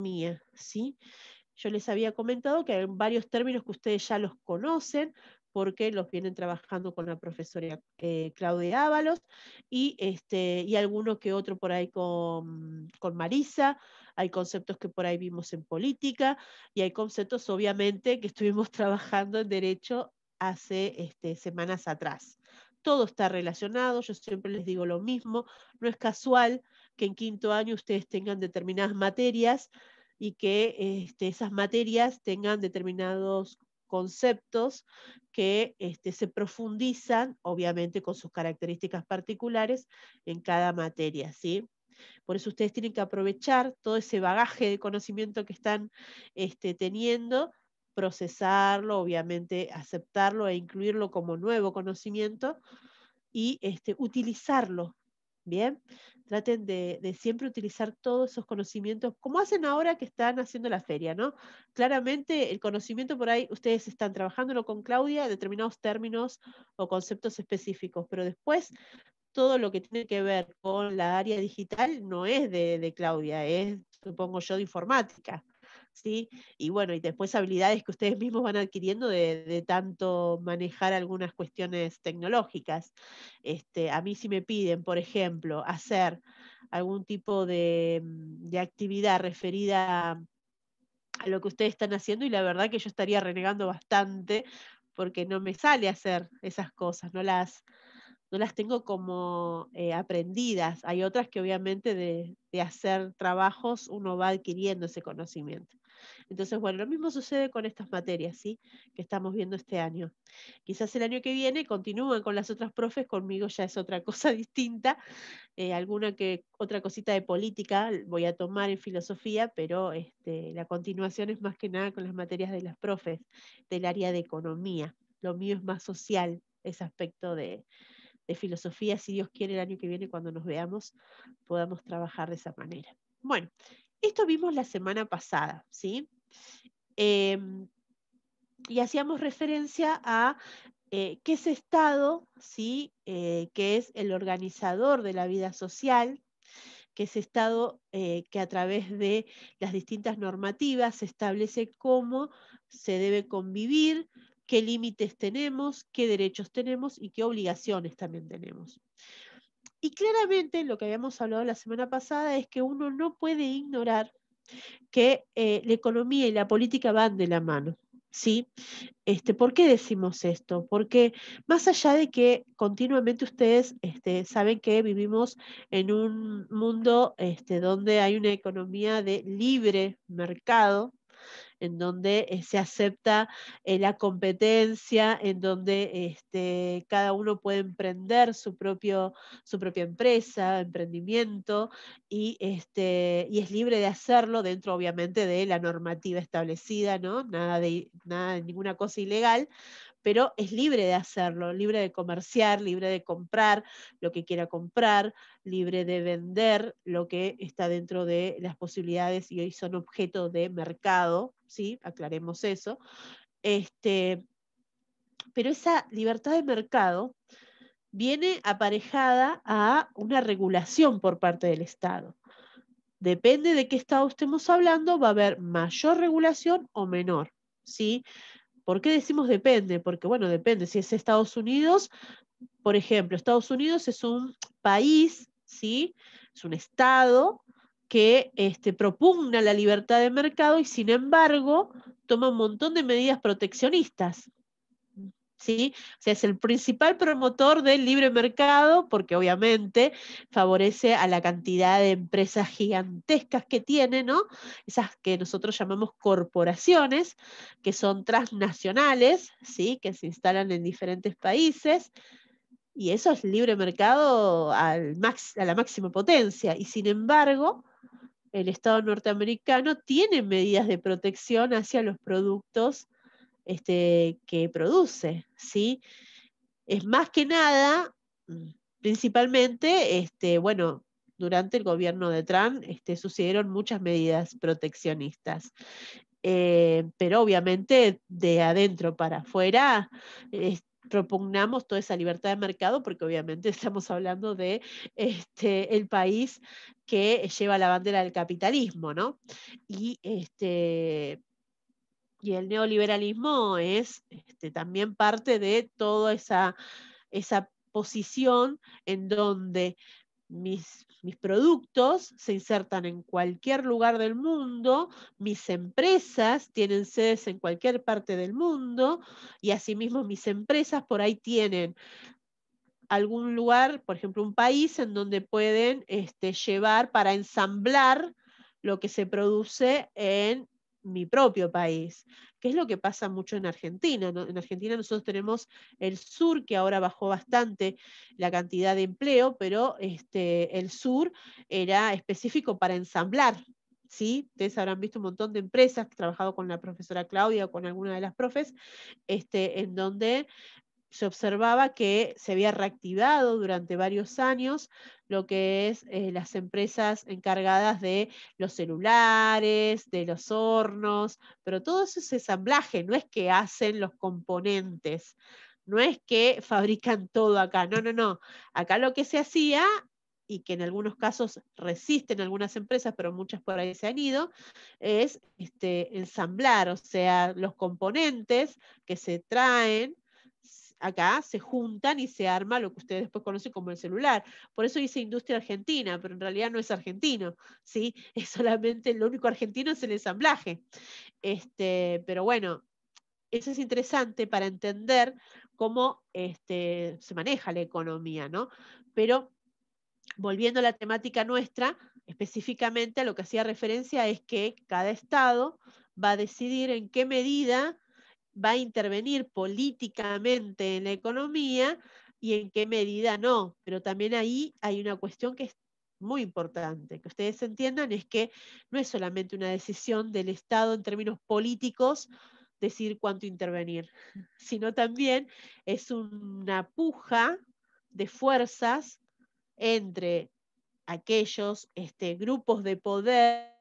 economía, ¿sí? Yo les había comentado que hay varios términos que ustedes ya los conocen, porque los vienen trabajando con la profesora Claudia Ábalos, y alguno que otro por ahí con Marisa. Hay conceptos que por ahí vimos en política, y hay conceptos, obviamente, que estuvimos trabajando en derecho hace semanas atrás. Todo está relacionado, yo siempre les digo lo mismo, no es casual que en quinto año ustedes tengan determinadas materias y que esas materias tengan determinados conceptos que se profundizan, obviamente con sus características particulares, en cada materia, ¿sí? Por eso ustedes tienen que aprovechar todo ese bagaje de conocimiento que están teniendo, procesarlo, obviamente aceptarlo e incluirlo como nuevo conocimiento y utilizarlo. Bien, traten de siempre utilizar todos esos conocimientos, como hacen ahora que están haciendo la feria, ¿no? Claramente el conocimiento por ahí, ustedes están trabajándolo con Claudia, determinados términos o conceptos específicos, pero después todo lo que tiene que ver con la área digital no es de Claudia, es, supongo yo, de informática, ¿sí? Y bueno, y después habilidades que ustedes mismos van adquiriendo de tanto manejar algunas cuestiones tecnológicas. A mí si me piden, por ejemplo, hacer algún tipo de actividad referida a lo que ustedes están haciendo, y la verdad que yo estaría renegando bastante porque no me sale hacer esas cosas, no las tengo como aprendidas. Hay otras que obviamente de hacer trabajos uno va adquiriendo ese conocimiento. Entonces, bueno, lo mismo sucede con estas materias, ¿sí? Que estamos viendo este año. Quizás el año que viene continúen con las otras profes, conmigo ya es otra cosa distinta. Alguna que otra cosita de política voy a tomar en filosofía, pero la continuación es más que nada con las materias de las profes del área de economía. Lo mío es más social, ese aspecto de filosofía. Si Dios quiere, el año que viene, cuando nos veamos, podamos trabajar de esa manera. Bueno, esto vimos la semana pasada, ¿sí? Em, y hacíamos referencia a que ese Estado, ¿sí? Que es el organizador de la vida social, que ese Estado que a través de las distintas normativas establece cómo se debe convivir, qué límites tenemos, qué derechos tenemos y qué obligaciones también tenemos. Y claramente lo que habíamos hablado la semana pasada es que uno no puede ignorar que la economía y la política van de la mano. ¿Sí? ¿Por qué decimos esto? Porque más allá de que continuamente ustedes saben que vivimos en un mundo donde hay una economía de libre mercado, en donde se acepta la competencia, en donde cada uno puede emprender su propia empresa, emprendimiento, y es libre de hacerlo dentro, obviamente, de la normativa establecida, ¿no? Nada de ninguna cosa ilegal, pero es libre de hacerlo, libre de comerciar, libre de comprar lo que quiera comprar, libre de vender lo que está dentro de las posibilidades y hoy son objeto de mercado, ¿sí? Aclaremos eso. Este, pero esa libertad de mercado viene aparejada a una regulación por parte del Estado. Depende de qué Estado estemos hablando, va a haber mayor regulación o menor, ¿sí? ¿Por qué decimos depende? Porque, bueno, depende. Si es Estados Unidos, por ejemplo, Estados Unidos es un país, ¿sí? Es un Estado que propugna la libertad de mercado y, sin embargo, toma un montón de medidas proteccionistas. ¿Sí? O sea, es el principal promotor del libre mercado porque obviamente favorece a la cantidad de empresas gigantescas que tiene, ¿no? Esas que nosotros llamamos corporaciones, que son transnacionales, ¿sí? Que se instalan en diferentes países. Y eso es libre mercado a la máxima potencia. Y sin embargo, el Estado norteamericano tiene medidas de protección hacia los productos que produce, ¿sí? Es más que nada, principalmente, bueno, durante el gobierno de Trump sucedieron muchas medidas proteccionistas. Pero obviamente de adentro para afuera propugnamos toda esa libertad de mercado porque obviamente estamos hablando de el país que lleva la bandera del capitalismo, ¿no? Y el neoliberalismo es también parte de toda esa posición en donde mis productos se insertan en cualquier lugar del mundo, mis empresas tienen sedes en cualquier parte del mundo y asimismo mis empresas por ahí tienen algún lugar, por ejemplo, un país en donde pueden llevar para ensamblar lo que se produce en mi propio país, que es lo que pasa mucho en Argentina, ¿no? En Argentina nosotros tenemos el sur, que ahora bajó bastante la cantidad de empleo, pero el sur era específico para ensamblar. ¿Sí? Ustedes habrán visto un montón de empresas, que he trabajado con la profesora Claudia o con alguna de las profes, en donde se observaba que se había reactivado durante varios años lo que es las empresas encargadas de los celulares, de los hornos, pero todo eso es ensamblaje, no es que hacen los componentes, no es que fabrican todo acá, no, no, no. Acá lo que se hacía, y que en algunos casos resisten algunas empresas, pero muchas por ahí se han ido, es ensamblar, o sea, los componentes que se traen acá se juntan y se arma lo que ustedes después conocen como el celular. Por eso dice industria argentina, pero en realidad no es argentino, ¿sí? Es solamente lo único argentino es el ensamblaje. Pero bueno, eso es interesante para entender cómo se maneja la economía, ¿no? Pero volviendo a la temática nuestra, específicamente a lo que hacía referencia es que cada estado va a decidir en qué medida va a intervenir políticamente en la economía y en qué medida no. Pero también ahí hay una cuestión que es muy importante, que ustedes entiendan, es que no es solamente una decisión del Estado en términos políticos decir cuánto intervenir, sino también es una puja de fuerzas entre aquellos grupos de poder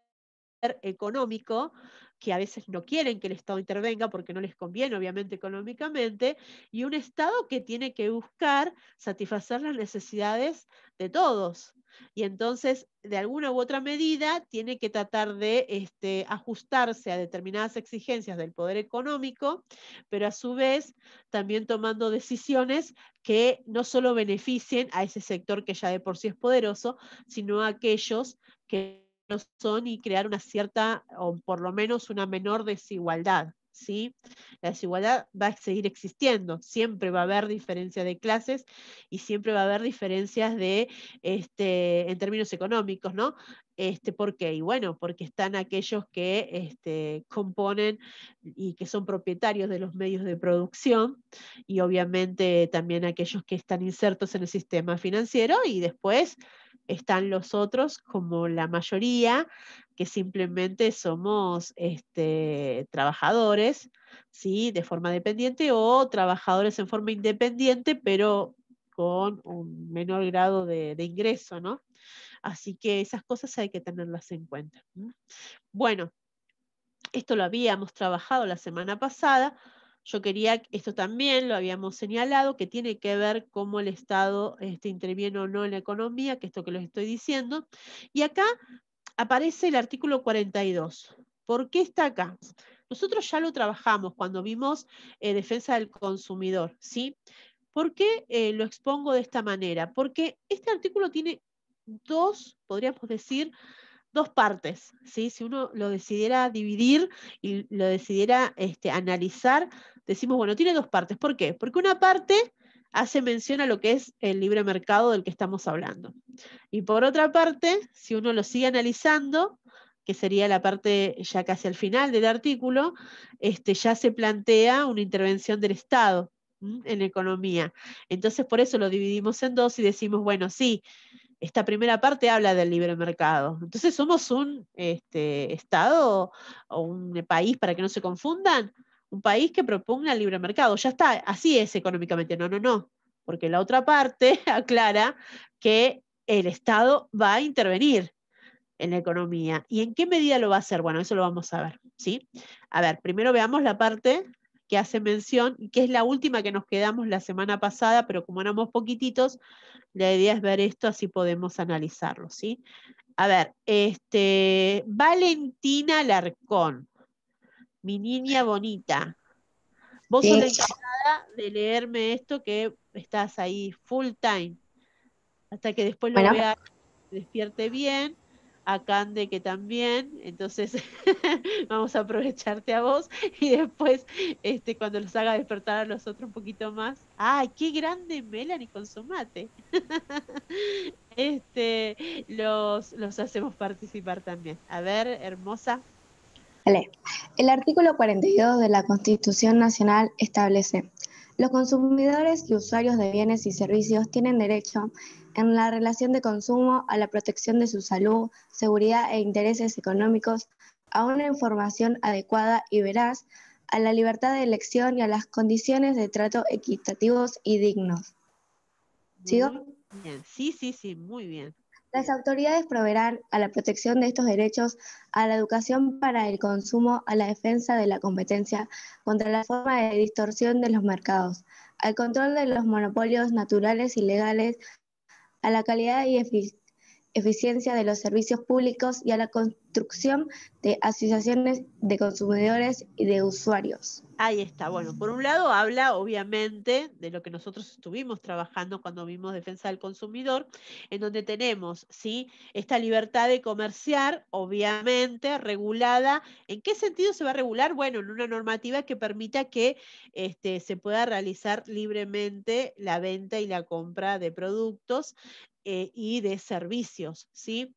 económico que a veces no quieren que el Estado intervenga porque no les conviene, obviamente, económicamente, y un Estado que tiene que buscar satisfacer las necesidades de todos. Y entonces, de alguna u otra medida, tiene que tratar de ajustarse a determinadas exigencias del poder económico, pero a su vez también tomando decisiones que no solo beneficien a ese sector que ya de por sí es poderoso, sino a aquellos que no son y crear una cierta, o por lo menos una menor desigualdad, ¿sí? La desigualdad va a seguir existiendo, siempre va a haber diferencias de clases y siempre va a haber diferencias en términos económicos, ¿no? ¿Por qué? Y bueno, porque están aquellos que componen y que son propietarios de los medios de producción y obviamente también aquellos que están insertos en el sistema financiero y después están los otros, como la mayoría, que simplemente somos trabajadores, ¿sí? De forma dependiente o trabajadores en forma independiente, pero con un menor grado de ingreso, ¿no? Así que esas cosas hay que tenerlas en cuenta. Bueno, esto lo habíamos trabajado la semana pasada. Yo quería, esto también lo habíamos señalado, que tiene que ver cómo el Estado interviene o no en la economía, que esto que les estoy diciendo. Y acá aparece el artículo 42. ¿Por qué está acá? Nosotros ya lo trabajamos cuando vimos defensa del consumidor, ¿sí? ¿Por qué lo expongo de esta manera? Porque este artículo tiene dos, podríamos decir, dos partes, ¿sí? Si uno lo decidiera dividir y lo decidiera analizar, decimos, bueno, tiene dos partes. ¿Por qué? Porque una parte hace mención a lo que es el libre mercado del que estamos hablando. Y por otra parte, si uno lo sigue analizando, que sería la parte ya casi al final del artículo, ya se plantea una intervención del Estado en la economía. Entonces, por eso lo dividimos en dos y decimos, bueno, sí, esta primera parte habla del libre mercado. Entonces somos un Estado o un país, para que no se confundan, un país que propugna el libre mercado. Ya está, así es económicamente. No, no, no. Porque la otra parte aclara que el Estado va a intervenir en la economía. ¿Y en qué medida lo va a hacer? Bueno, eso lo vamos a ver, ¿sí? A ver, primero veamos la parte que hace mención, y que es la última que nos quedamos la semana pasada, pero como éramos poquititos, la idea es ver esto, así podemos analizarlo, ¿sí? A ver, Valentina Larcón, mi niña bonita. Vos sos la Sí. encargada de leerme esto que estás ahí full time, hasta que después lo Bueno, vea, despierte bien, a Cande que también, entonces vamos a aprovecharte a vos y después cuando los haga despertar a los otros un poquito más. ¡Ay, qué grande Melanie con su mate! Los hacemos participar también. A ver, hermosa. vale. El artículo 42 de la Constitución Nacional establece: los consumidores y usuarios de bienes y servicios tienen derecho, en la relación de consumo, a la protección de su salud, seguridad e intereses económicos, a una información adecuada y veraz, a la libertad de elección y a las condiciones de trato equitativos y dignos. ¿Sigo? Muy bien. Sí, sí, sí, muy bien. Las autoridades proveerán a la protección de estos derechos, a la educación para el consumo, a la defensa de la competencia contra la forma de distorsión de los mercados, al control de los monopolios naturales y legales, a la calidad y eficiencia de los servicios públicos y a la construcción de asociaciones de consumidores y de usuarios. Ahí está. Bueno, por un lado habla obviamente de lo que nosotros estuvimos trabajando cuando vimos defensa del consumidor, en donde tenemos, ¿sí?, esta libertad de comerciar, obviamente regulada. ¿En qué sentido se va a regular? Bueno, en una normativa que permita que se pueda realizar libremente la venta y la compra de productos y de servicios, ¿sí?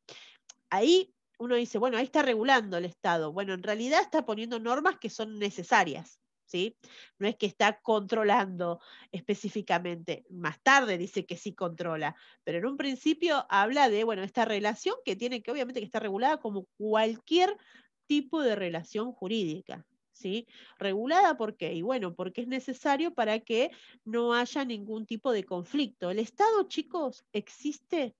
Ahí uno dice, bueno, ahí está regulando el Estado. Bueno, en realidad está poniendo normas que son necesarias, ¿sí? No es que está controlando específicamente. Más tarde dice que sí controla, pero en un principio habla de, bueno, esta relación que tiene que obviamente que estar regulada como cualquier tipo de relación jurídica, ¿sí? ¿Regulada por qué? Y bueno, porque es necesario para que no haya ningún tipo de conflicto. El Estado, chicos, existe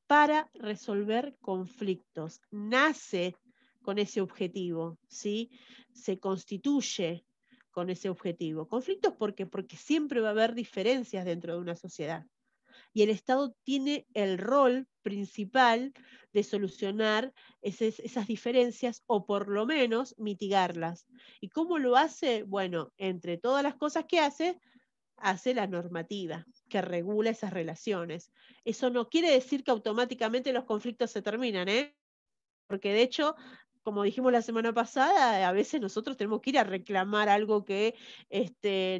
para resolver conflictos. Nace con ese objetivo, ¿sí? Se constituye con ese objetivo. ¿Conflictos por qué? Porque siempre va a haber diferencias dentro de una sociedad. Y el Estado tiene el rol principal de solucionar esas diferencias o por lo menos mitigarlas. ¿Y cómo lo hace? Bueno, entre todas las cosas que hace la normativa que regula esas relaciones. Eso no quiere decir que automáticamente los conflictos se terminan, ¿eh? Porque de hecho, como dijimos la semana pasada, a veces nosotros tenemos que ir a reclamar algo que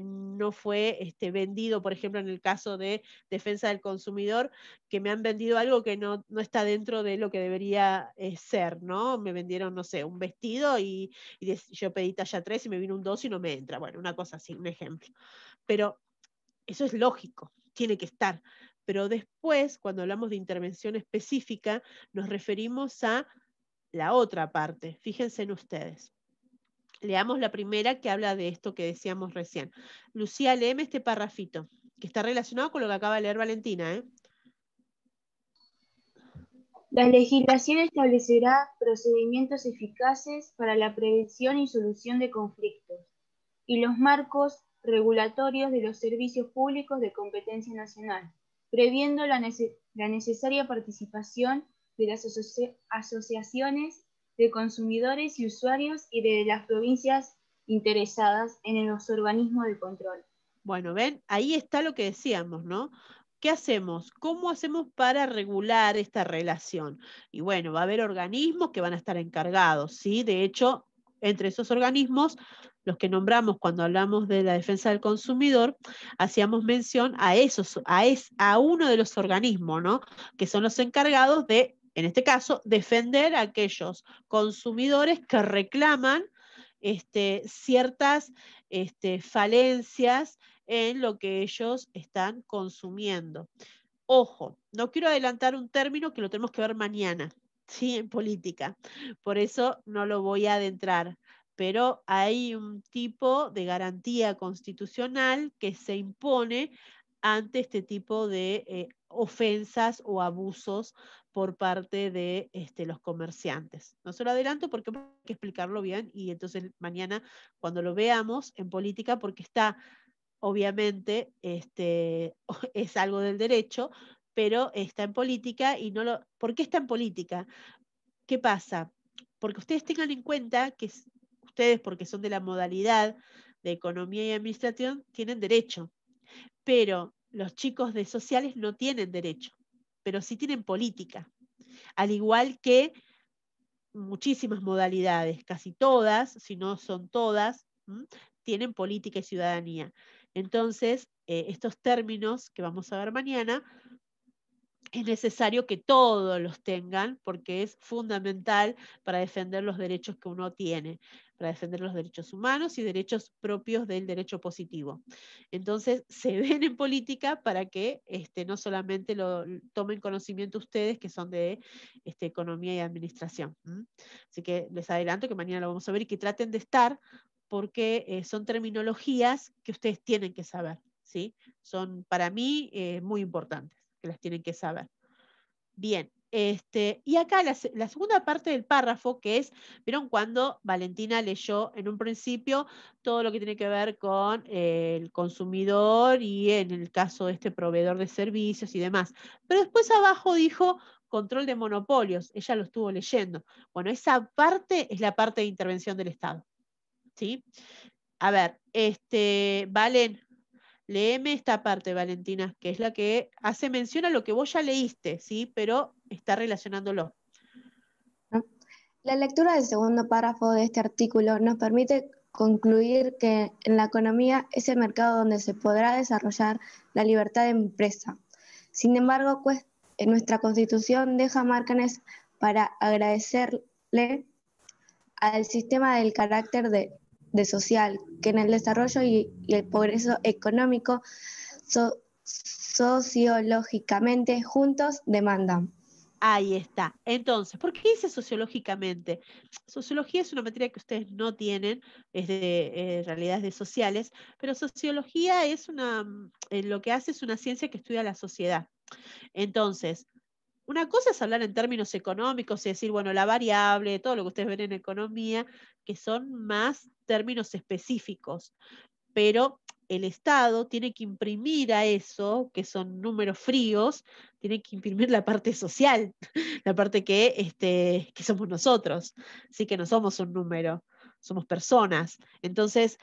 no fue vendido, por ejemplo, en el caso de defensa del consumidor, que me han vendido algo que no está dentro de lo que debería ser, ¿no? Me vendieron, no sé, un vestido y yo pedí talla 3 y me vino un 2 y no me entra. Bueno, una cosa así, un ejemplo. Pero eso es lógico, tiene que estar. Pero después, cuando hablamos de intervención específica, nos referimos a la otra parte. Fíjense en ustedes. Leamos la primera que habla de esto que decíamos recién. Lucía, léeme este parrafito, que está relacionado con lo que acaba de leer Valentina, ¿eh? La legislación establecerá procedimientos eficaces para la prevención y solución de conflictos y los marcos regulatorios de los servicios públicos de competencia nacional, previendo la necesaria participación de las asociaciones de consumidores y usuarios y de las provincias interesadas en los organismos de control. Bueno, ven, ahí está lo que decíamos, ¿no? ¿Qué hacemos? ¿Cómo hacemos para regular esta relación? Y bueno, va a haber organismos que van a estar encargados, ¿sí? De hecho, entre esos organismos, los que nombramos cuando hablamos de la defensa del consumidor, hacíamos mención a uno de los organismos, ¿no? Que son los encargados de, en este caso, defender a aquellos consumidores que reclaman ciertas falencias en lo que ellos están consumiendo. Ojo, no quiero adelantar un término que lo tenemos que ver mañana, ¿sí? En política. Por eso no lo voy a adentrar. Pero hay un tipo de garantía constitucional que se impone ante este tipo de ofensas o abusos por parte de los comerciantes. No se lo adelanto porque hay que explicarlo bien y entonces mañana cuando lo veamos en política, porque está obviamente es algo del derecho, pero está en política y no lo... ¿Por qué está en política? ¿Qué pasa? Porque ustedes tengan en cuenta que ustedes, porque son de la modalidad de economía y administración, tienen derecho, pero los chicos de sociales no tienen derecho, pero sí tienen política, al igual que muchísimas modalidades, casi todas, si no son todas, tienen política y ciudadanía. Entonces, estos términos que vamos a ver mañana, es necesario que todos los tengan porque es fundamental para defender los derechos que uno tiene, para defender los derechos humanos y derechos propios del derecho positivo. Entonces, se ven en política para que no solamente lo tomen conocimiento ustedes que son de economía y administración. Así que les adelanto que mañana lo vamos a ver y que traten de estar porque son terminologías que ustedes tienen que saber, ¿sí? Son para mí muy importantes, que las tienen que saber. Bien, y acá la segunda parte del párrafo, que es, ¿vieron cuando Valentina leyó en un principio todo lo que tiene que ver con el consumidor y en el caso de este proveedor de servicios y demás? Pero después abajo dijo control de monopolios, ella lo estuvo leyendo. Bueno, esa parte es la parte de intervención del Estado, ¿sí? A ver, Valen, léeme esta parte, Valentina, que es la que hace mención a lo que vos ya leíste, ¿sí? Pero está relacionándolo. La lectura del segundo párrafo de este artículo nos permite concluir que en la economía es el mercado donde se podrá desarrollar la libertad de empresa. Sin embargo, pues, en nuestra Constitución deja márgenes para agradecerle al sistema del carácter de social, que en el desarrollo y el progreso económico sociológicamente juntos demandan. Ahí está. Entonces, ¿por qué dice sociológicamente? Sociología es una materia que ustedes no tienen, es de realidades de sociales, pero sociología es lo que hace es una ciencia que estudia la sociedad. Entonces, una cosa es hablar en términos económicos y decir, bueno, la variable, todo lo que ustedes ven en economía, que son más términos específicos, pero el Estado tiene que imprimir a eso, que son números fríos, tiene que imprimir la parte social, la parte que somos nosotros, sí que no somos un número, somos personas. Entonces,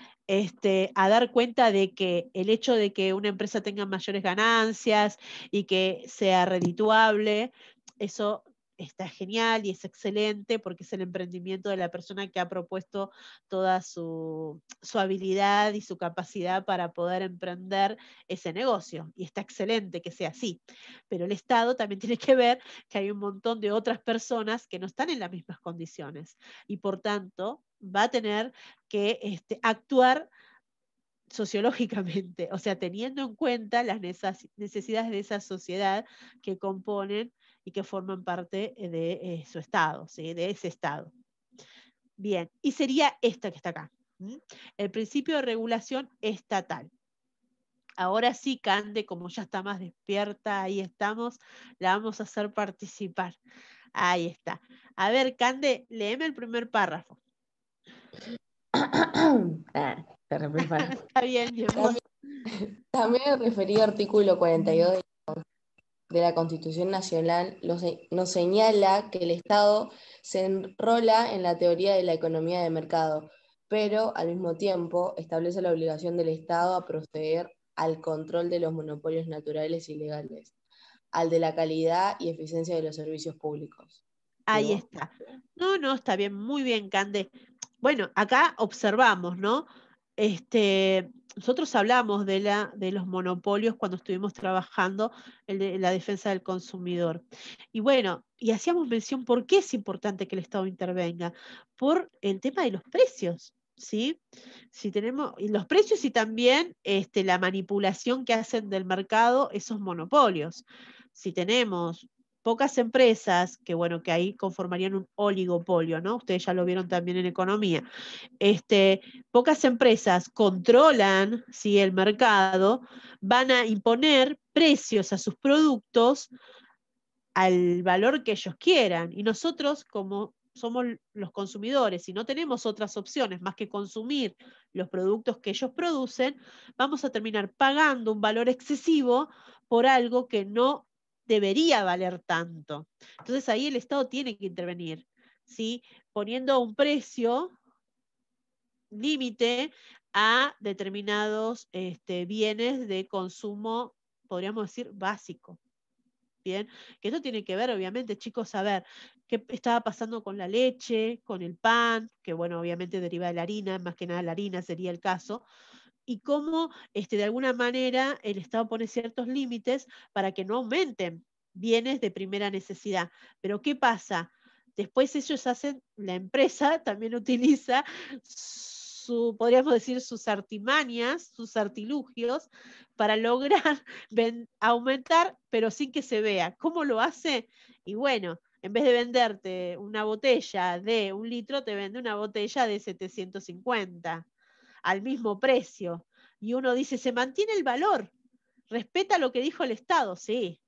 a dar cuenta de que el hecho de que una empresa tenga mayores ganancias y que sea redituable, eso está genial y es excelente porque es el emprendimiento de la persona que ha propuesto toda su habilidad y su capacidad para poder emprender ese negocio. Y está excelente que sea así. Pero el Estado también tiene que ver que hay un montón de otras personas que no están en las mismas condiciones y por tanto va a tener que actuar sociológicamente, o sea, teniendo en cuenta las necesidades de esa sociedad que componen y que forman parte de su Estado, ¿sí? De ese Estado. Bien, y sería esta que está acá. El principio de regulación estatal. Ahora sí, Cande, como ya está más despierta, ahí estamos, la vamos a hacer participar. Ahí está. A ver, Cande, léeme el primer párrafo. Está bien, mi amor. También el referido artículo 42 de la Constitución Nacional nos señala que el Estado se enrola en la teoría de la economía de mercado, pero al mismo tiempo establece la obligación del Estado a proceder al control de los monopolios naturales y legales, al de la calidad y eficiencia de los servicios públicos. Ahí está. No, está bien, muy bien, Cande. Bueno, acá observamos, ¿no? Nosotros hablamos de los monopolios cuando estuvimos trabajando en la defensa del consumidor. Y bueno, y hacíamos mención por qué es importante que el Estado intervenga, por el tema de los precios, ¿sí? Si tenemos, y los precios y también la manipulación que hacen del mercado esos monopolios. Si tenemos pocas empresas, que bueno, que ahí conformarían un oligopolio, ¿no? Ustedes ya lo vieron también en economía. Pocas empresas controlan, ¿sí?, el mercado, van a imponer precios a sus productos al valor que ellos quieran. Y nosotros, como somos los consumidores y no tenemos otras opciones más que consumir los productos que ellos producen, vamos a terminar pagando un valor excesivo por algo que no debería valer tanto. Entonces ahí el Estado tiene que intervenir, ¿sí? Poniendo un precio límite a determinados bienes de consumo, podríamos decir, básico. Bien, que esto tiene que ver, obviamente, chicos, saber qué estaba pasando con la leche, con el pan, que bueno, obviamente deriva de la harina, más que nada la harina sería el caso, y cómo de alguna manera el Estado pone ciertos límites para que no aumenten bienes de primera necesidad. Pero ¿qué pasa? Después ellos hacen, la empresa también utiliza podríamos decir, sus artimañas, sus artilugios, para lograr aumentar, pero sin que se vea. ¿Cómo lo hace? Y bueno, en vez de venderte una botella de 1 litro, te vende una botella de 750 al mismo precio. Y uno dice, se mantiene el valor, respeta lo que dijo el Estado, sí,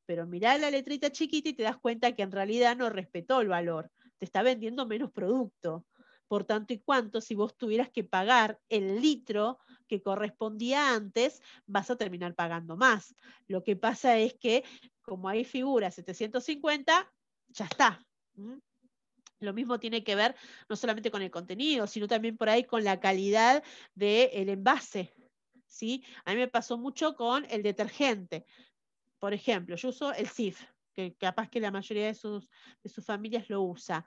pero mirá la letrita chiquita y te das cuenta que en realidad no respetó el valor, te está vendiendo menos producto. Por tanto y cuanto, si vos tuvieras que pagar el litro que correspondía antes, vas a terminar pagando más. Lo que pasa es que, como ahí figura 750, ya está. Lo mismo tiene que ver no solamente con el contenido, sino también por ahí con la calidad del envase, ¿sí? A mí me pasó mucho con el detergente. Por ejemplo, yo uso el Cif, que capaz que la mayoría de sus familias lo usa.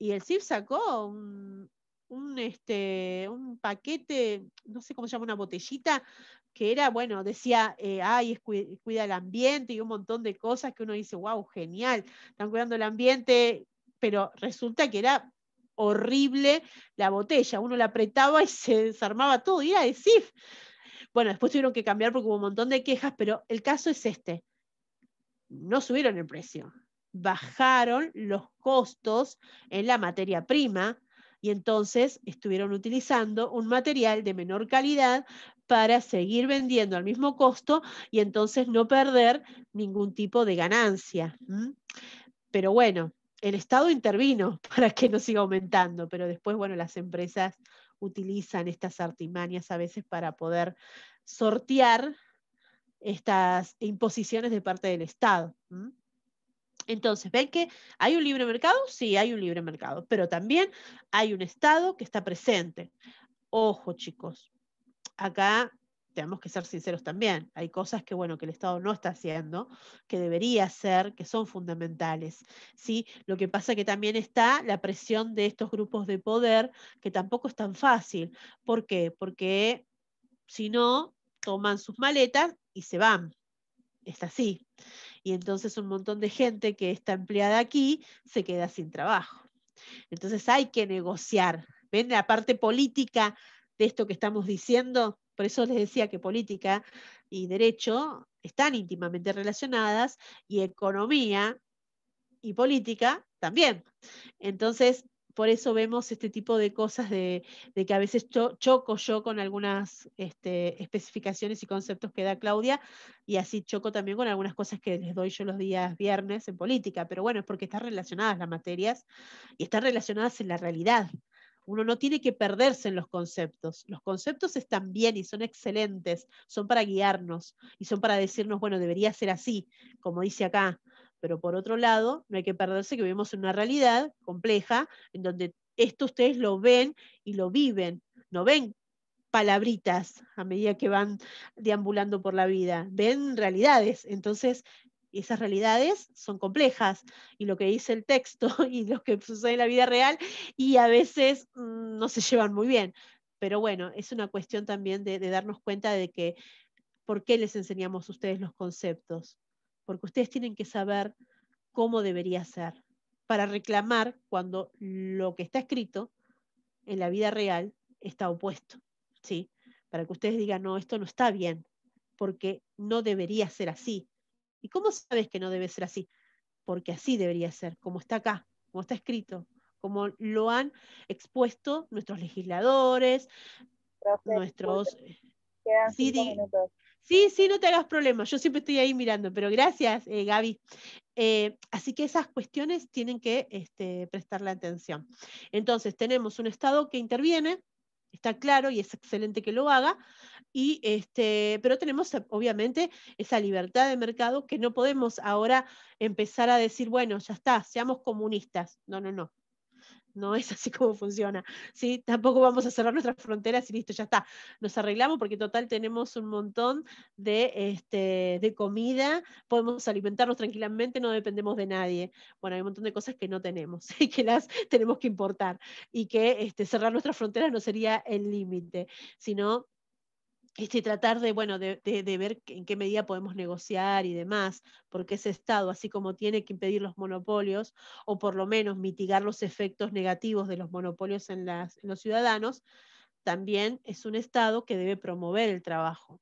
Y el Cif sacó un paquete, no sé cómo se llama, una botellita, que era, bueno, decía, ay, cuida el ambiente y un montón de cosas que uno dice, wow, genial, están cuidando el ambiente, pero resulta que era horrible la botella, uno la apretaba y se desarmaba todo, y era de Cif. Bueno, después tuvieron que cambiar porque hubo un montón de quejas, pero el caso es este. No subieron el precio, bajaron los costos en la materia prima y entonces estuvieron utilizando un material de menor calidad para seguir vendiendo al mismo costo y entonces no perder ningún tipo de ganancia. Pero bueno, el Estado intervino para que no siga aumentando, pero después, bueno, las empresas utilizan estas artimañas a veces para poder sortear estas imposiciones de parte del Estado. Entonces, ¿ven que hay un libre mercado? Sí, hay un libre mercado, pero también hay un Estado que está presente. Ojo, chicos, acá tenemos que ser sinceros también. Hay cosas que, bueno, que el Estado no está haciendo, que debería hacer, que son fundamentales, ¿sí? Lo que pasa que también está la presión de estos grupos de poder, que tampoco es tan fácil. ¿Por qué? Porque si no, toman sus maletas y se van. Es así. Y entonces un montón de gente que está empleada aquí se queda sin trabajo. Entonces hay que negociar. ¿Ven la parte política de esto que estamos diciendo? Por eso les decía que política y derecho están íntimamente relacionadas y economía y política también. Entonces, por eso vemos este tipo de cosas de que a veces choco yo con algunas especificaciones y conceptos que da Claudia, y así choco también con algunas cosas que les doy yo los días viernes en política. Pero bueno, es porque están relacionadas las materias y están relacionadas en la realidad. Uno no tiene que perderse en los conceptos. Los conceptos están bien y son excelentes, son para guiarnos y son para decirnos, bueno, debería ser así, como dice acá. Pero por otro lado, no hay que perderse que vivimos en una realidad compleja en donde esto ustedes lo ven y lo viven, no ven palabritas a medida que van deambulando por la vida, ven realidades. Entonces, esas realidades son complejas y lo que dice el texto y lo que sucede en la vida real y a veces no se llevan muy bien. Pero bueno, es una cuestión también de darnos cuenta de que ¿por qué les enseñamos a ustedes los conceptos? Porque ustedes tienen que saber cómo debería ser para reclamar cuando lo que está escrito en la vida real está opuesto, ¿sí? Para que ustedes digan, no, esto no está bien, porque no debería ser así. ¿Y cómo sabes que no debe ser así? Porque así debería ser, como está acá, como está escrito, como lo han expuesto nuestros legisladores, Profe, disculpe, nuestros... quedan Sí, 5 minutos. sí, no te hagas problema, yo siempre estoy ahí mirando, pero gracias, Gaby. Así que esas cuestiones tienen que prestarle atención. Entonces, tenemos un Estado que interviene, está claro y es excelente que lo haga, pero tenemos obviamente esa libertad de mercado que no podemos ahora empezar a decir, bueno, ya está, seamos comunistas. No, no, no. No es así como funciona, ¿sí? Tampoco vamos a cerrar nuestras fronteras y listo, ya está. Nos arreglamos porque total tenemos un montón de comida, podemos alimentarnos tranquilamente, no dependemos de nadie. Bueno, hay un montón de cosas que no tenemos y que las tenemos que importar y que cerrar nuestras fronteras no sería el límite, sino tratar de ver en qué medida podemos negociar y demás, porque ese Estado, así como tiene que impedir los monopolios, o por lo menos mitigar los efectos negativos de los monopolios en los ciudadanos, también es un Estado que debe promover el trabajo.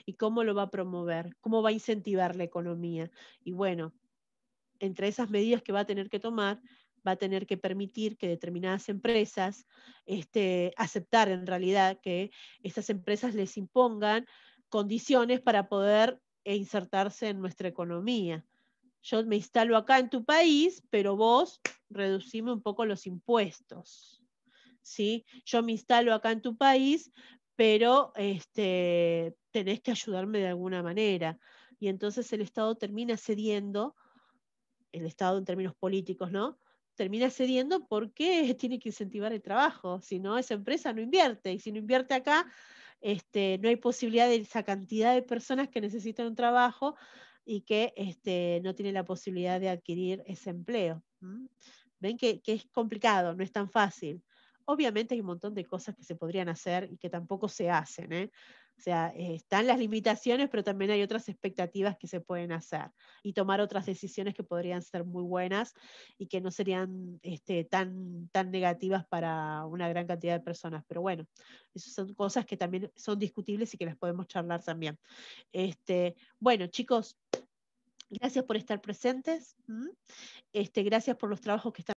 ¿Y cómo lo va a promover? ¿Cómo va a incentivar la economía? Y bueno, entre esas medidas que va a tener que tomar, va a tener que permitir que determinadas empresas aceptar en realidad que estas empresas les impongan condiciones para poder insertarse en nuestra economía. Yo me instalo acá en tu país, pero vos reducime un poco los impuestos, ¿sí? Yo me instalo acá en tu país, pero tenés que ayudarme de alguna manera. Y entonces el Estado termina cediendo, el Estado en términos políticos, ¿no? Termina cediendo porque tiene que incentivar el trabajo, si no, esa empresa no invierte, y si no invierte acá, no hay posibilidad de esa cantidad de personas que necesitan un trabajo y que no tienen la posibilidad de adquirir ese empleo. Ven que es complicado, no es tan fácil. Obviamente hay un montón de cosas que se podrían hacer y que tampoco se hacen, ¿eh? O sea, están las limitaciones, pero también hay otras expectativas que se pueden hacer y tomar otras decisiones que podrían ser muy buenas y que no serían tan negativas para una gran cantidad de personas. Pero bueno, esas son cosas que también son discutibles y que las podemos charlar también. Bueno, chicos, gracias por estar presentes. Gracias por los trabajos que están